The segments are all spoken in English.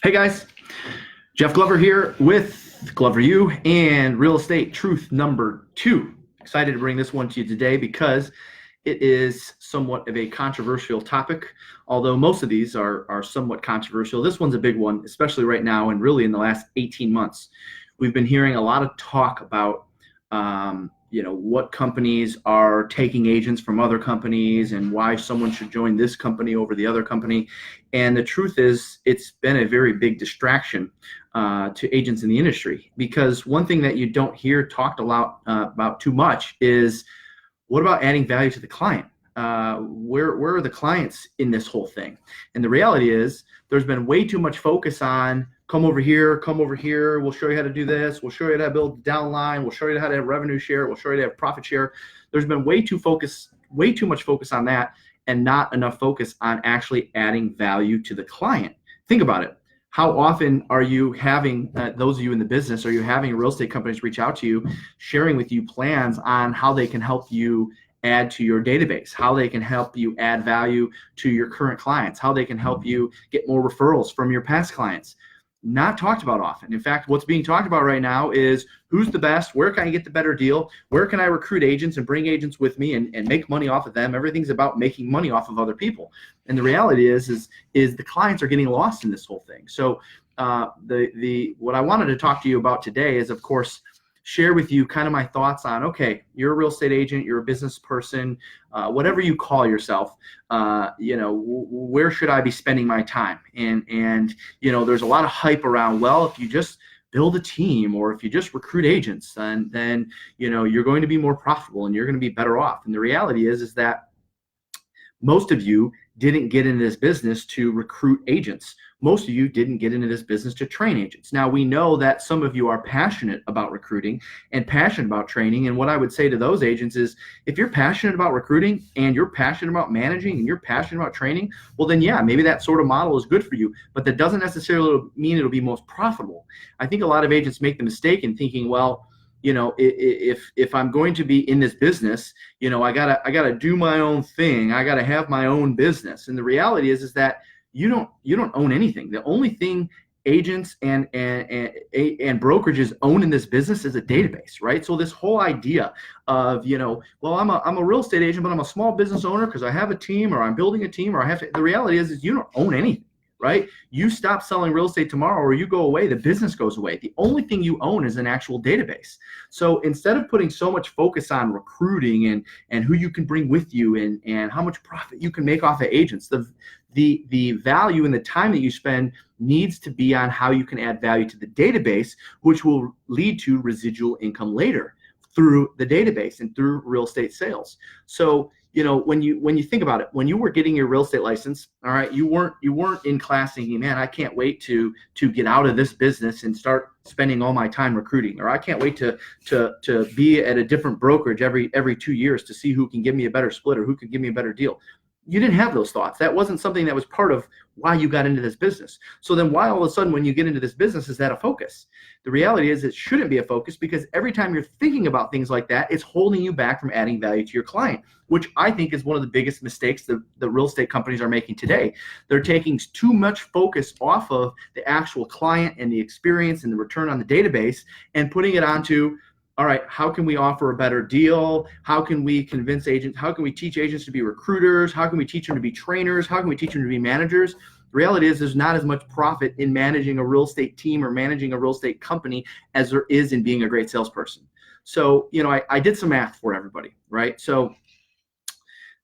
Hey guys, Jeff Glover here with Glover U and Real Estate Truth number 2. Excited to bring this one to you today because it is somewhat of a controversial topic. Although most of these are somewhat controversial, this one's a big one, especially right now and really in the last 18 months. We've been hearing a lot of talk about what companies are taking agents from other companies and why someone should join this company over the other company. And the truth is, it's been a very big distraction to agents in the industry, because one thing that you don't hear talked a lot about too much is, what about adding value to the client? Where are the clients in this whole thing? And the reality is, there's been way too much focus on come over here, we'll show you how to do this, we'll show you how to build downline, we'll show you how to have revenue share, we'll show you how to have profit share. There's been way too much focus on that and not enough focus on actually adding value to the client. Think about it. How often are you having, those of you in the business, are you having real estate companies reach out to you, sharing with you plans on how they can help you add to your database, how they can help you add value to your current clients, how they can help you get more referrals from your past clients? Not talked about often. In fact, what's being talked about right now is who's the best, where can I get the better deal, where can I recruit agents and bring agents with me and make money off of them. Everything's about making money off of other people. And the reality is the clients are getting lost in this whole thing. So what I wanted to talk to you about today is, of course, share with you kind of my thoughts on, okay, you're a real estate agent, you're a business person, whatever you call yourself, where should I be spending my time? And there's a lot of hype around, well, if you just build a team or if you just recruit agents, then you're going to be more profitable and you're going to be better off. And the reality is that most of you didn't get into this business to recruit agents. Most of you didn't get into this business to train agents. Now, we know that some of you are passionate about recruiting and passionate about training. And what I would say to those agents is, if you're passionate about recruiting and you're passionate about managing and you're passionate about training, well, then yeah, maybe that sort of model is good for you. But that doesn't necessarily mean it'll be most profitable. I think a lot of agents make the mistake in thinking, well, if I'm going to be in this business, I gotta do my own thing. I gotta have my own business. And the reality is that you don't own anything. The only thing agents and brokerages own in this business is a database, right? So this whole idea of, well, I'm a real estate agent, but I'm a small business owner because I have a team or I'm building a team or I have to. The reality is you don't own anything. Right? You stop selling real estate tomorrow or you go away, the business goes away. The only thing you own is an actual database. So instead of putting so much focus on recruiting and who you can bring with you and how much profit you can make off of agents, the value and the time that you spend needs to be on how you can add value to the database, which will lead to residual income later through the database and through real estate sales. So when you think about it, when you were getting your real estate license, all right, you weren't in class thinking, man, I can't wait to get out of this business and start spending all my time recruiting, or I can't wait to be at a different brokerage every 2 years to see who can give me a better split or who can give me a better deal. You didn't have those thoughts. That wasn't something that was part of why you got into this business. So then why all of a sudden when you get into this business is that a focus? The reality is it shouldn't be a focus, because every time you're thinking about things like that, it's holding you back from adding value to your client, which I think is one of the biggest mistakes the real estate companies are making today. They're taking too much focus off of the actual client and the experience and the return on the database and putting it onto, all right, how can we offer a better deal? How can we convince agents? How can we teach agents to be recruiters? How can we teach them to be trainers? How can we teach them to be managers? The reality is there's not as much profit in managing a real estate team or managing a real estate company as there is in being a great salesperson. So, I did some math for everybody, right? So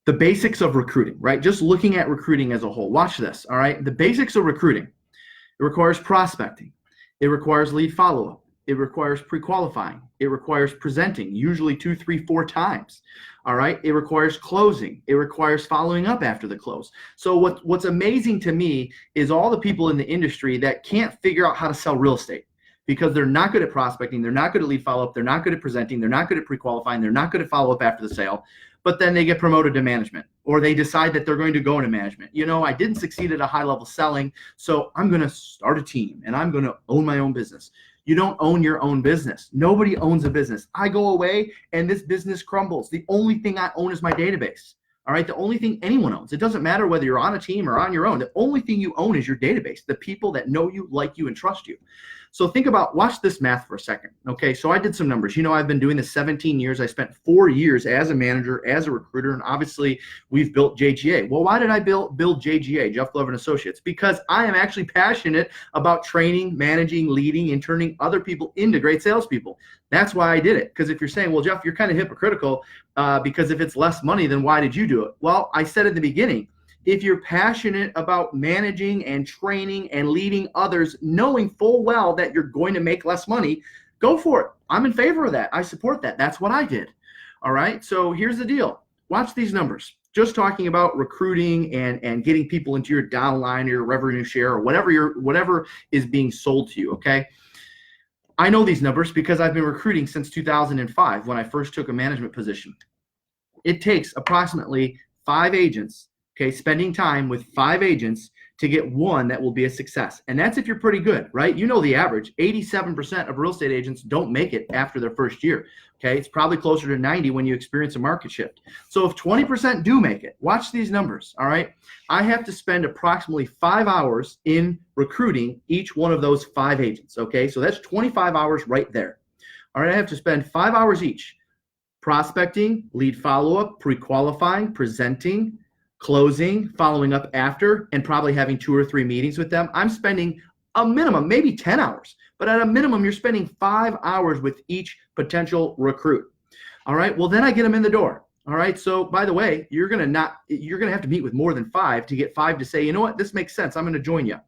the basics of recruiting, right? Just looking at recruiting as a whole. Watch this, all right? The basics of recruiting. It requires prospecting. It requires lead follow-up. It requires pre-qualifying. It requires presenting, usually 2, 3, 4 times. All right. It requires closing. It requires following up after the close. So what's amazing to me is all the people in the industry that can't figure out how to sell real estate because they're not good at prospecting. They're not good at lead follow-up. They're not good at presenting. They're not good at pre-qualifying. They're not good at follow-up after the sale. But then they get promoted to management, or they decide that they're going to go into management. I didn't succeed at a high level selling, so I'm going to start a team and I'm going to own my own business. You don't own your own business. Nobody owns a business. I go away and this business crumbles. The only thing I own is my database, All right. The only thing anyone owns, it doesn't matter whether you're on a team or on your own. The only thing you own is your database, the people that know you, like you, and trust you. So think about, watch this math for a second. Okay. So I did some numbers. I've been doing this 17 years. I spent 4 years as a manager, as a recruiter, and obviously we've built JGA. Well, why did I build JGA, Jeff Glover and Associates? Because I am actually passionate about training, managing, leading, and turning other people into great salespeople. That's why I did it. Because if you're saying, well, Jeff, you're kind of hypocritical because if it's less money, then why did you do it? Well, I said at the beginning, if you're passionate about managing and training and leading others, knowing full well that you're going to make less money, go for it. I'm in favor of that. I support that. That's what I did. All right. So here's the deal. Watch these numbers. Just talking about recruiting and getting people into your downline or your revenue share or whatever is being sold to you. Okay. I know these numbers because I've been recruiting since 2005 when I first took a management position. It takes approximately 5 agents, okay, spending time with 5 agents to get one that will be a success. And that's if you're pretty good, right? The average, 87% of real estate agents don't make it after their first year. Okay, it's probably closer to 90 when you experience a market shift. So if 20% do make it, watch these numbers, all right? I have to spend approximately 5 hours in recruiting each one of those 5 agents, okay? So that's 25 hours right there. All right, I have to spend 5 hours each prospecting, lead follow-up, pre-qualifying, presenting, closing, following up after, and probably having 2 or 3 meetings with them. I'm spending a minimum, maybe 10 hours, but at a minimum, you're spending 5 hours with each potential recruit. All right. Well, then I get them in the door. All right. So by the way, you're going to have to meet with more than 5 to get 5 to say, you know what, this makes sense. I'm going to join you.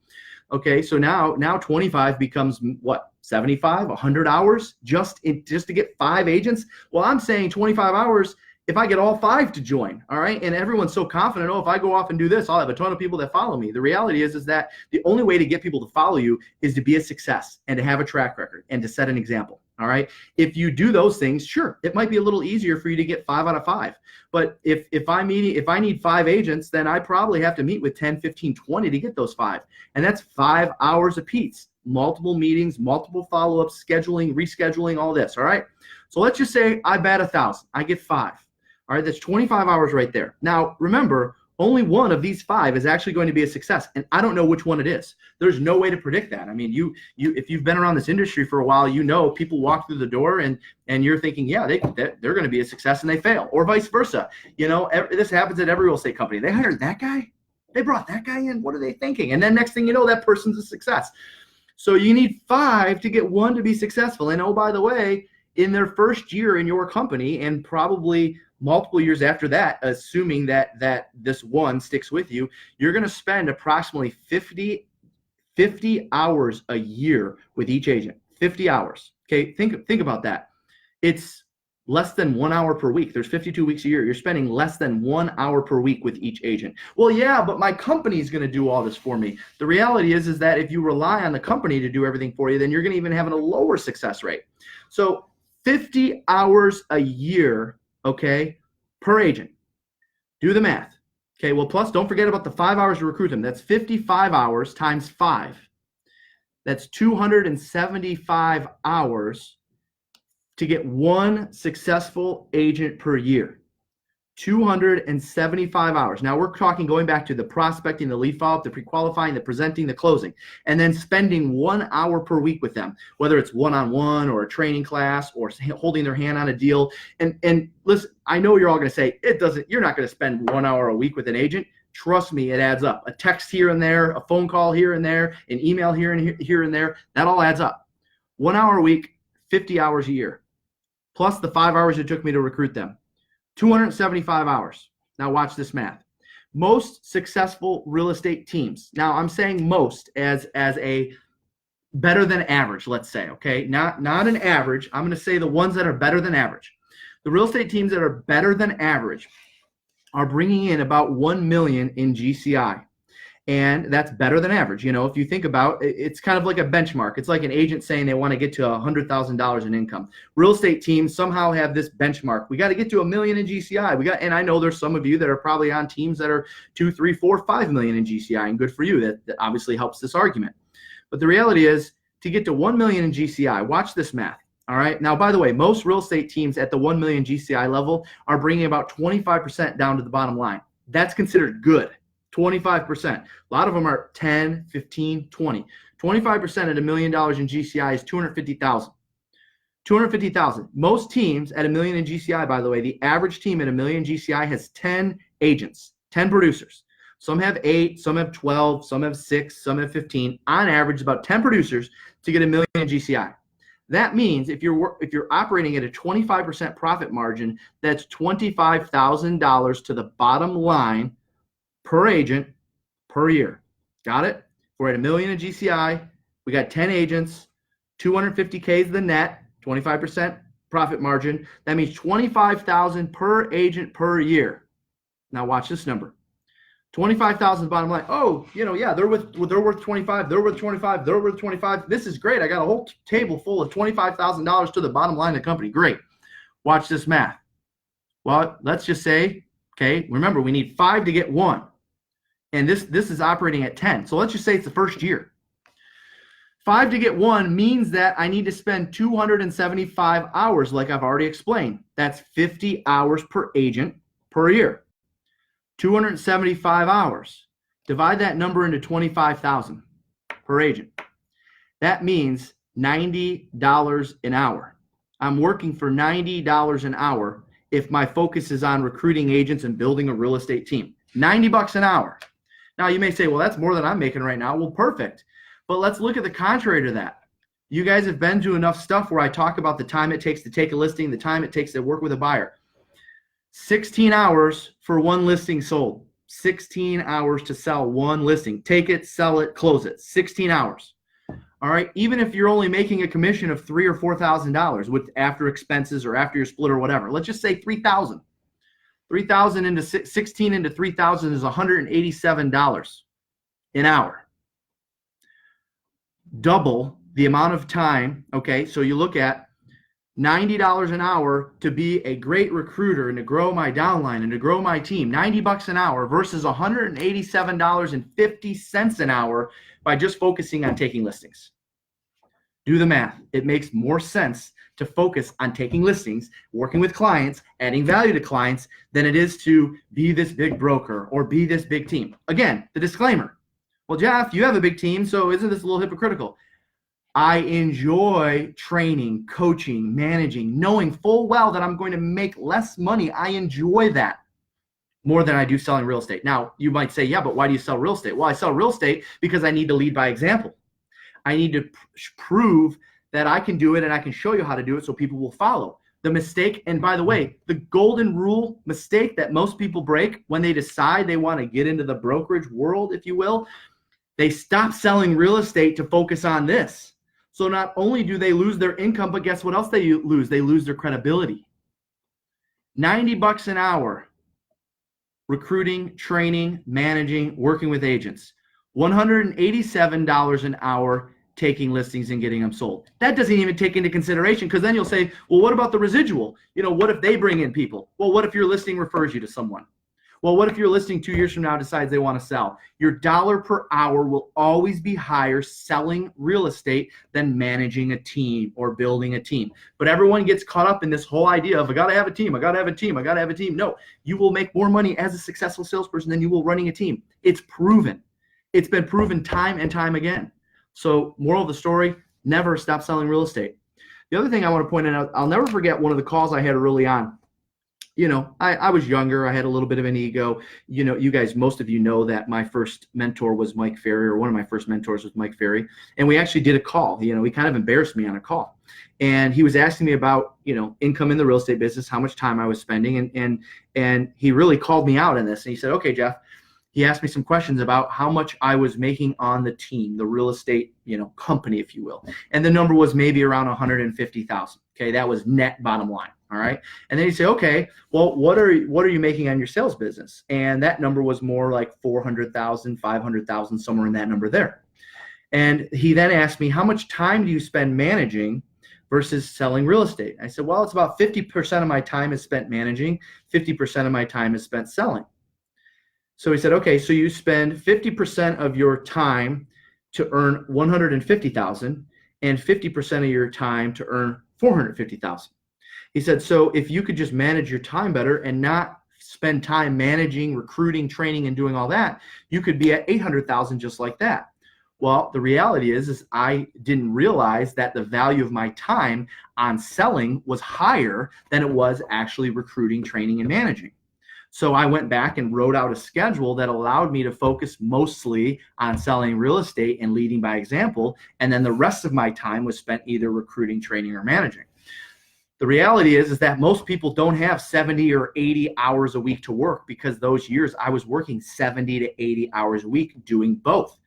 Okay. So now 25 becomes what? 75, 100 hours just to get 5 agents. Well, I'm saying 25 hours if I get all 5 to join, all right? And everyone's so confident, if I go off and do this, I'll have a ton of people that follow me. The reality is that the only way to get people to follow you is to be a success and to have a track record and to set an example, all right? If you do those things, sure, it might be a little easier for you to get 5 out of 5. But if I need 5 agents, then I probably have to meet with 10, 15, 20 to get those 5. And that's 5 hours apiece, multiple meetings, multiple follow-ups, scheduling, rescheduling, all this, all right? So let's just say I bat 1,000, I get 5. All right, that's 25 hours right there. Now, remember, only one of these 5 is actually going to be a success, and I don't know which one it is. There's no way to predict that. I mean, if you've been around this industry for a while, people walk through the door and you're thinking, yeah, they're going to be a success, and they fail, or vice versa. This happens at every real estate company. They hired that guy. They brought that guy in. What are they thinking? And then next thing you know, that person's a success. So you need 5 to get one to be successful. And oh, by the way, in their first year in your company and probably multiple years after that, assuming that this one sticks with you, you're going to spend approximately 50 hours a year with each agent. 50 hours. Okay, think about that. It's less than 1 hour per week. There's 52 weeks a year. You're spending less than 1 hour per week with each agent. Well, yeah, but my company is going to do all this for me. The reality is that if you rely on the company to do everything for you, then you're going to even have a lower success rate. So 50 hours a year, okay, per agent. Do the math. Okay, well, plus don't forget about the 5 hours to recruit them. That's 55 hours times 5. That's 275 hours to get one successful agent per year. 275 hours. Now we're talking going back to the prospecting, the lead follow-up, the pre-qualifying, the presenting, the closing, and then spending 1 hour per week with them, whether it's one-on-one or a training class or holding their hand on a deal. And listen, I know you're all going to say you're not going to spend 1 hour a week with an agent. Trust me, it adds up. A text here and there, a phone call here and there, an email here and there, that all adds up. 1 hour a week, 50 hours a year, plus the 5 hours it took me to recruit them. 275 hours. Now watch this math. Most successful real estate teams. Now I'm saying most as a better than average, let's say, okay? Not an average. I'm going to say the ones that are better than average. The real estate teams that are better than average are bringing in about 1 million in GCI. And that's better than average. If you think about it, it's kind of like a benchmark. It's like an agent saying they want to get to $100,000 in income. Real estate teams somehow have this benchmark. We got to get to 1 million in GCI. And I know there's some of you that are probably on teams that are 2, 3, 4, 5 million in GCI, and good for you. That obviously helps this argument. But the reality is, to get to 1 million in GCI, watch this math. All right. Now, by the way, most real estate teams at the 1 million GCI level are bringing about 25% down to the bottom line. That's considered good. 25%. A lot of them are 10, 15, 20. 25% at $1 million in GCI is 250,000. 250,000. Most teams at $1 million in GCI, by the way, the average team at $1 million GCI has 10 agents, 10 producers. Some have 8, some have 12, some have 6, some have 15. On average, about 10 producers to get $1 million in GCI. That means if you're operating at a 25% profit margin, that's $25,000 to the bottom line per agent per year. Got it? We're at $1 million in GCI. We got 10 agents, 250K is the net, 25% profit margin. That means $25,000 per agent per year. Now watch this number. 25,000 bottom line. Oh, yeah, they're worth 25, they're worth 25, they're worth 25. This is great. I got a whole table full of $25,000 to the bottom line of the company. Great. Watch this math. Well, let's just say, okay, remember we need 5 to get 1. And this is operating at 10. So let's just say it's the first year. 5 to get 1 means that I need to spend 275 hours, like I've already explained. That's 50 hours per agent per year. 275 hours. Divide that number into 25,000 per agent. That means $90 an hour. I'm working for $90 an hour if my focus is on recruiting agents and building a real estate team. $90 an hour. Now you may say, well, that's more than I'm making right now. Well, perfect. But let's look at the contrary to that. You guys have been to enough stuff where I talk about the time it takes to take a listing, the time it takes to work with a buyer. 16 hours for one listing sold. 16 hours to sell one listing. Take it, sell it, close it. 16 hours. All right. Even if you're only making a commission of $3,000 or $4,000 with after expenses or after your split or whatever, let's just say $3,000. 3,000 into 16 into 3,000 is $187 an hour. Double the amount of time. Okay. So you look at $90 an hour to be a great recruiter and to grow my downline and to grow my team, $90 an hour versus $187.50 an hour by just focusing on taking listings. Do the math. It makes more sense to focus on taking listings, working with clients, adding value to clients than it is to be this big broker or be this big team. Again, the disclaimer. Well, Jeff, you have a big team, so isn't this a little hypocritical? I enjoy training, coaching, managing, knowing full well that I'm going to make less money. I enjoy that more than I do selling real estate. Now, you might say, yeah, but why do you sell real estate? Well, I sell real estate because I need to lead by example. I need to prove that I can do it and I can show you how to do it so people will follow. The mistake, and by the way, the golden rule mistake that most people break when they decide they want to get into the brokerage world, if you will, they stop selling real estate to focus on this. So not only do they lose their income, but guess what else they lose? They lose their credibility. $90 an hour, recruiting, training, managing, working with agents. $187 an hour, taking listings and getting them sold. That doesn't even take into consideration, because then you'll say, well, what about the residual? What if they bring in people? Well, what if your listing refers you to someone? Well, what if your listing 2 years from now decides they want to sell? Your dollar per hour will always be higher selling real estate than managing a team or building a team. But everyone gets caught up in this whole idea of, I got to have a team, I got to have a team, I got to have a team. No, you will make more money as a successful salesperson than you will running a team. It's proven. It's been proven time and time again. So moral of the story, never stop selling real estate. The other thing I want to point out, I'll never forget one of the calls I had early on. I was younger. I had a little bit of an ego. You guys, most of you know that my first mentor was Mike Ferry, or one of my first mentors was Mike Ferry. And we actually did a call. He kind of embarrassed me on a call. And he was asking me about, income in the real estate business, how much time I was spending. And he really called me out on this. And he said, okay, Jeff, he asked me some questions about how much I was making on the team, the real estate, company, if you will. And the number was maybe around 150,000. Okay. That was net bottom line. All right. And then you say, okay, well, what are you making on your sales business? And that number was more like 400,000, 500,000, somewhere in that number there. And he then asked me, how much time do you spend managing versus selling real estate? I said, well, it's about 50% of my time is spent managing. 50% of my time is spent selling. So he said, okay, so you spend 50% of your time to earn 150,000 and 50% of your time to earn $450,000. He said, so if you could just manage your time better and not spend time managing, recruiting, training, and doing all that, you could be at $800,000 just like that. Well, the reality is I didn't realize that the value of my time on selling was higher than it was actually recruiting, training, and managing. So I went back and wrote out a schedule that allowed me to focus mostly on selling real estate and leading by example. And then the rest of my time was spent either recruiting, training, or managing. The reality is that most people don't have 70 or 80 hours a week to work, because those years I was working 70 to 80 hours a week doing both.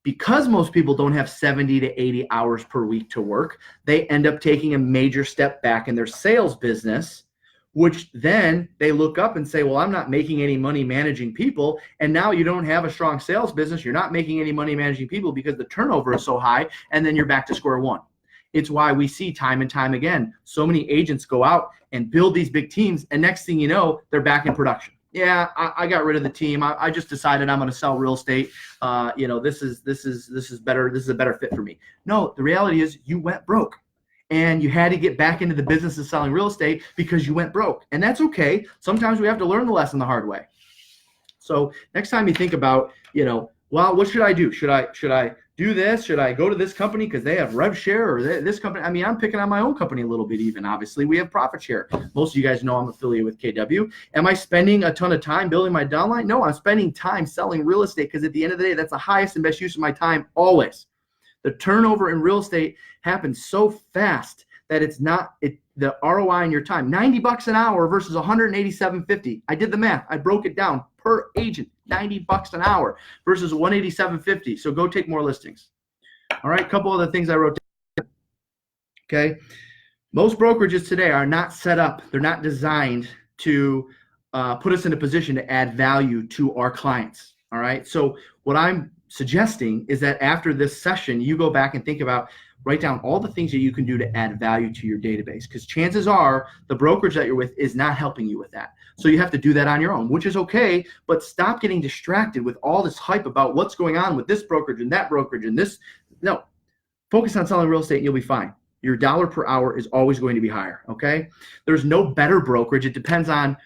Because most people don't have 70 to 80 hours per week to work, they end up taking a major step back in their sales business, which then they look up and say, well, I'm not making any money managing people. And now you don't have a strong sales business. You're not making any money managing people because the turnover is so high, and then you're back to square one. It's why we see time and time again, so many agents go out and build these big teams, and next thing you know, they're back in production. Yeah, I got rid of the team. I just decided I'm going to sell real estate. This is better. This is a better fit for me. No, the reality is you went broke, and you had to get back into the business of selling real estate because you went broke, and that's okay. Sometimes we have to learn the lesson the hard way. So next time you think about, well, what should I do? Should I do this? Should I go to this company because they have rev share, or this company? I mean, I'm picking on my own company a little bit even. Obviously, we have profit share. Most of you guys know I'm affiliated with KW. Am I spending a ton of time building my downline? No, I'm spending time selling real estate, because at the end of the day, that's the highest and best use of my time always. The turnover in real estate happens so fast that the ROI in your time, $90 an hour versus $187.50. I did the math. I broke it down per agent, $90 an hour versus $187.50. So go take more listings. All right, a couple other things I wrote down. Okay, most brokerages today are not set up. They're not designed to put us in a position to add value to our clients. All right, so what I'm suggesting is that after this session, you go back and think about, write down all the things that you can do to add value to your database, because chances are the brokerage that you're with is not helping you with that. So you have to do that on your own, which is okay, but stop getting distracted with all this hype about what's going on with this brokerage and that brokerage and this. No, focus on selling real estate and you'll be fine. Your dollar per hour is always going to be higher, okay? There's no better brokerage. It depends on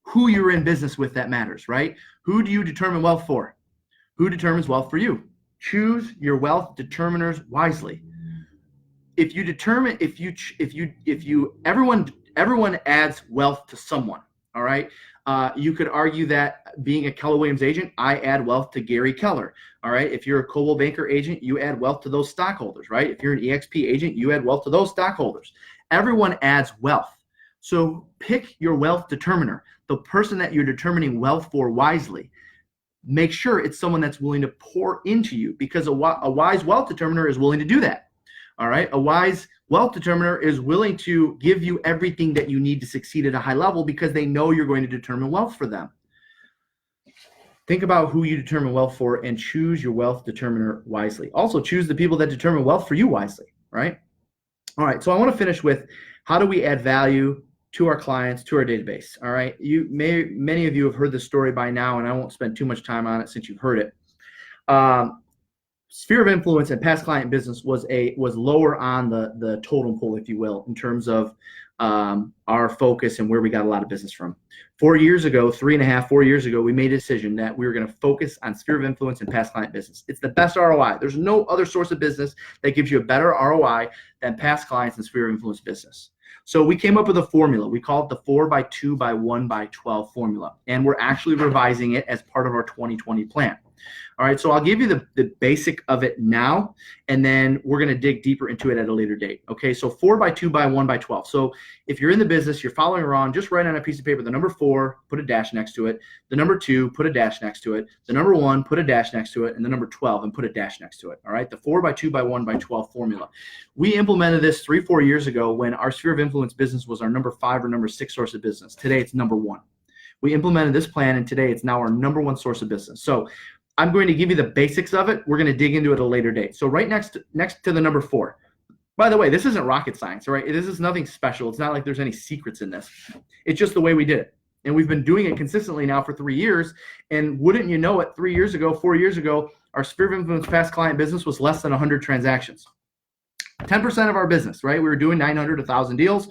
who you're in business with that matters, right? Who do you determine wealth for? Who determines wealth for you? Choose your wealth determiners wisely. If you determine, everyone adds wealth to someone. All right. You could argue that being a Keller Williams agent, I add wealth to Gary Keller. All right. If you're a Coldwell Banker agent, you add wealth to those stockholders, right? If you're an EXP agent, you add wealth to those stockholders. Everyone adds wealth. So pick your wealth determiner, the person that you're determining wealth for wisely. Make sure it's someone that's willing to pour into you, because a wise wealth determiner is willing to do that. All right. A wise wealth determiner is willing to give you everything that you need to succeed at a high level, because they know you're going to determine wealth for them. Think about who you determine wealth for and choose your wealth determiner wisely. Also, choose the people that determine wealth for you wisely, right? All right. So I want to finish with, how do we add value to our clients, to our database? All right. Many of you have heard this story by now, and I won't spend too much time on it since you've heard it. Sphere of influence and past client business was lower on the totem pole, if you will, in terms of our focus and where we got a lot of business from. 4 years ago, 4 years ago, we made a decision that we were going to focus on sphere of influence and past client business. It's the best ROI. There's no other source of business that gives you a better ROI than past clients and sphere of influence business. So we came up with a formula. We call it the 4x2x1x12 formula, and we're actually revising it as part of our 2020 plan. All right, so I'll give you the basic of it now, and then we're going to dig deeper into it at a later date. Okay, so 4x2x1x12. So if you're in the business, you're following around, just write on a piece of paper the number 4, put a dash next to it, the number 2, put a dash next to it, the number 1, put a dash next to it, and the number 12, and put a dash next to it. All right, the 4x2x1x12 formula. We implemented this 3-4 years ago when our sphere of influence business was our number 5 or number 6 source of business. Today, it's number 1. We implemented this plan, and today it's now our number 1 source of business. So I'm going to give you the basics of it. We're going to dig into it at a later date. So right next to the number 4. By the way, this isn't rocket science, right? This is nothing special. It's not like there's any secrets in this. It's just the way we did it. And we've been doing it consistently now for 3 years. And wouldn't you know it, 4 years ago, our sphere of influence past client business was less than 100 transactions. 10% of our business, right? We were doing 900 to 1,000 deals.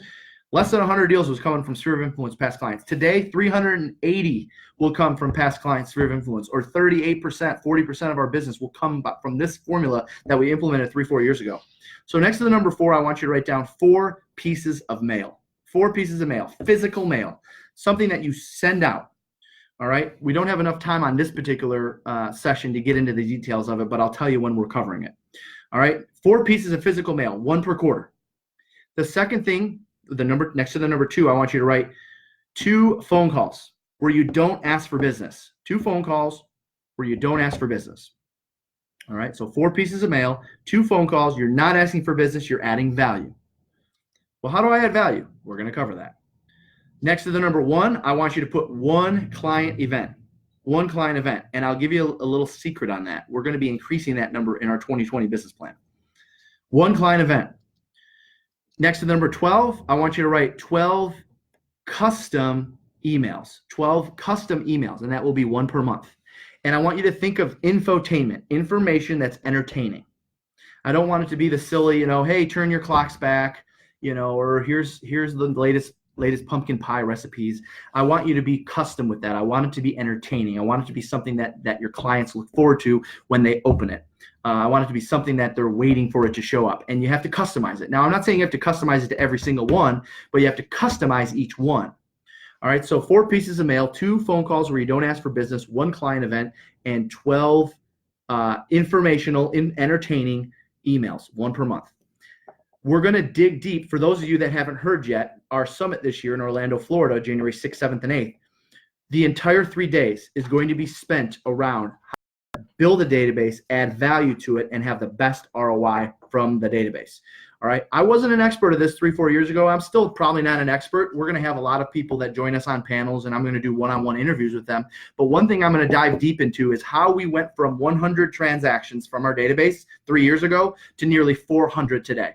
Less than 100 deals was coming from sphere of influence past clients. Today, 380 will come from past clients, sphere of influence, or 38%, 40% of our business will come from this formula that we implemented 3-4 years ago. So next to the number 4, I want you to write down 4 pieces of mail. 4 pieces of mail, physical mail, something that you send out. All right. We don't have enough time on this particular session to get into the details of it, but I'll tell you when we're covering it. All right. 4 pieces of physical mail, 1 per quarter. The second thing, the number next to the number 2, I want you to write 2 phone calls where you don't ask for business. 2 phone calls where you don't ask for business. All right. So 4 pieces of mail, 2 phone calls. You're not asking for business. You're adding value. Well, how do I add value? We're going to cover that. Next to the number 1, I want you to put 1 client event. 1 client event. And I'll give you a little secret on that. We're going to be increasing that number in our 2020 business plan. 1 client event. Next to number 12, I want you to write 12 custom emails. 12 custom emails, and that will be 1 per month. And I want you to think of infotainment, information that's entertaining. I don't want it to be the silly, hey, turn your clocks back, or here's the latest pumpkin pie recipes. I want you to be custom with that. I want it to be entertaining. I want it to be something that your clients look forward to when they open it. I want it to be something that they're waiting for it to show up, and you have to customize it. Now, I'm not saying you have to customize it to every single one, but you have to customize each one. All right, so 4 pieces of mail, 2 phone calls where you don't ask for business, 1 client event, and 12 informational, entertaining emails, 1 per month. We're going to dig deep. For those of you that haven't heard yet, our summit this year in Orlando, Florida, January 6th, 7th, and 8th, the entire 3 days is going to be spent around how to build a database, add value to it, and have the best ROI from the database. All right. I wasn't an expert of this 3-4 years ago. I'm still probably not an expert. We're going to have a lot of people that join us on panels, and I'm going to do one-on-one interviews with them. But one thing I'm going to dive deep into is how we went from 100 transactions from our database 3 years ago to nearly 400 today.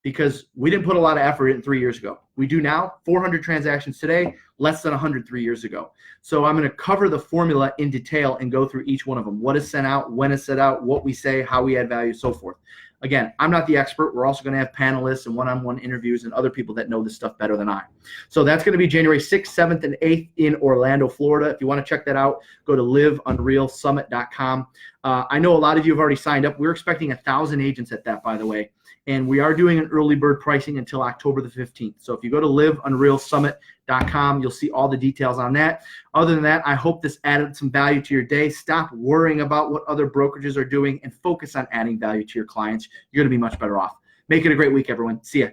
Because we didn't put a lot of effort in 3 years ago. We do now, 400 transactions today, less than 100 3 years ago. So I'm going to cover the formula in detail and go through each one of them. What is sent out, when it's sent out, what we say, how we add value, so forth. Again, I'm not the expert. We're also going to have panelists and one-on-one interviews and other people that know this stuff better than I. So that's going to be January 6th, 7th, and 8th in Orlando, Florida. If you want to check that out, go to liveunrealsummit.com. I know a lot of you have already signed up. We're expecting 1,000 agents at that, by the way. And we are doing an early bird pricing until October the 15th. So if you go to liveunrealsummit.com, you'll see all the details on that. Other than that, I hope this added some value to your day. Stop worrying about what other brokerages are doing and focus on adding value to your clients. You're going to be much better off. Make it a great week, everyone. See ya.